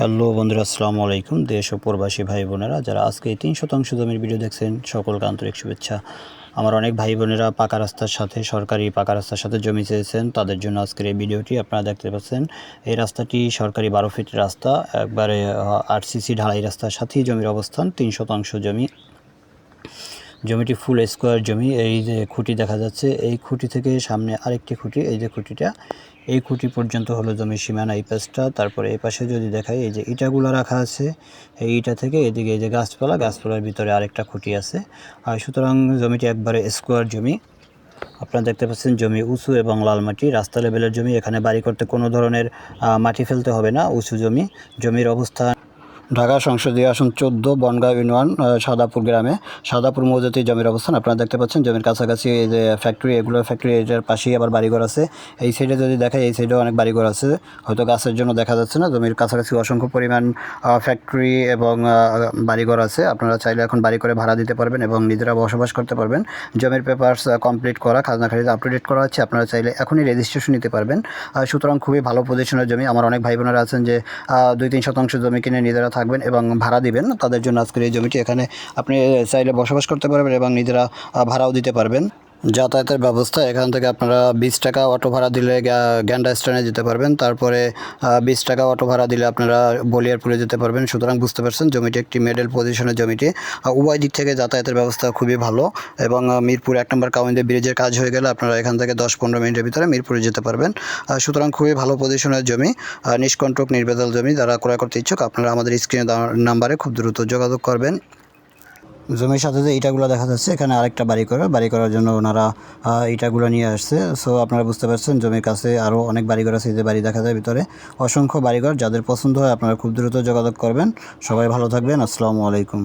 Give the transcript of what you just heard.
Hello বন্ধুরা, আসসালামু আলাইকুম। দেশ ও প্রবাসী ভাই বোনেরা যারা আজকে এই 3 শতাংশ জমির ভিডিও দেখছেন, সকলকে আন্তরিক শুভেচ্ছা। আমার অনেক ভাই বোনেরা পাকা রাস্তার সাথে, সরকারি পাকা রাস্তার সাথে জমি চেয়েছেন, তাদের জন্য আজকের এই ভিডিওটি। আপনারা দেখতে পাচ্ছেন এই রাস্তাটি সরকারি 12 ফিট রাস্তা, একবারে আরসিসি ঢালাই রাস্তার সাথেই জমির অবস্থান। 3 শতাংশ জমি, জমিটি ফুল স্কোয়ার জমি। এই যে খুঁটি দেখা যাচ্ছে, এই খুঁটি থেকে সামনে আরেকটি খুঁটি, এই যে খুঁটিটা, এই খুঁটি পর্যন্ত হলো জমির সীমানা, এই পাশটা। তারপরে এই পাশে যদি দেখাই, এই যে ইটাগুলো রাখা আছে, এই ইটা থেকে এদিকে এই যে গাছপালার ভিতরে আরেকটা খুঁটি আছে। আর সুতরাং জমিটি একবারে স্কোয়ার জমি। আপনারা দেখতে পাচ্ছেন জমি উঁচু এবং লাল মাটি, রাস্তা লেভেলের জমি। এখানে বাড়ি করতে কোনো ধরনের মাটি ফেলতে হবে না, উঁচু জমি। জমির অবস্থান ঢাকা সংসদীয় আসন 14, বনগাঁও ইউনিয়ন, সাদাপুর গ্রামে, সাদাপুর মৌজাতে জমির অবস্থান। আপনারা দেখতে পাচ্ছেন জমির কাছাকাছি এই যে ফ্যাক্টরি, এগুলো ফ্যাক্টরি, এটার পাশেই আবার বাড়িঘর আছে। এই সাইডে যদি দেখায়, এই সাইডেও অনেক বাড়িঘর আছে, হয়তো গাছের জন্য দেখা যাচ্ছে না। জমির কাছাকাছি অসংখ্য পরিমাণ ফ্যাক্টরি এবং বাড়িঘর আছে। আপনারা চাইলে এখন বাড়ি করে ভাড়া দিতে পারবেন এবং নিজেরা বসবাস করতে পারবেন। জমির পেপারস কমপ্লিট করা, খাজনা খারিজ আপ টু ডেট করা হচ্ছে। আপনারা চাইলে এখনই রেজিস্ট্রেশন নিতে পারবেন। সুতরাং খুবই ভালো পজিশনের জমি। আমার অনেক ভাই বোনেরা আছেন যে 2-3 শতাংশ জমি কিনে নিজেরা থাকবেন এবং ভাড়া দিবেন, তাদের জন্য আজকের এই জমিটি। এখানে আপনি চাইলে বসবাস করতে পারবেন এবং নিজেরা ভাড়াও দিতে পারবেন। যাতায়াতের ব্যবস্থা, এখান থেকে আপনারা 20 টাকা অটো ভাড়া দিলে গ্যান্ডা স্ট্যান্ডে যেতে পারবেন। তারপরে 20 টাকা অটো ভাড়া দিলে আপনারা বলিয়ারপুরে যেতে পারবেন। সুতরাং বুঝতে পারছেন জমিটি একটি মিডল পজিশনের জমিটি। উভয় দিক থেকে যাতায়াতের ব্যবস্থা খুবই ভালো এবং মিরপুর 1 নম্বর কাউন্দি ব্রিজের কাজ হয়ে গেলে আপনারা এখান থেকে 10-15 মিনিটের ভিতরে মিরপুরে যেতে পারবেন। সুতরাং খুবই ভালো পজিশনের জমি, নিষ্কণ্টক নির্ভেজাল জমি। যারা ক্রয় করতে ইচ্ছুক, আপনারা আমাদের স্ক্রিনে দেওয়া নাম্বারে খুব দ্রুত যোগাযোগ করবেন। জমির সাথে যে ইটাগুলো দেখা যাচ্ছে, এখানে আরেকটা বাড়ি করার জন্য ওনারা ইটাগুলো নিয়ে আসছে। সো আপনারা বুঝতে পারছেন জমির কাছে আরও অনেক বাড়িঘর আছে। যে বাড়ি দেখা যায় ভিতরে, অসংখ্য বাড়িঘর। যাদের পছন্দ হয় আপনারা খুব দ্রুত যোগাযোগ করবেন। সবাই ভালো থাকবেন। আসসালামু আলাইকুম।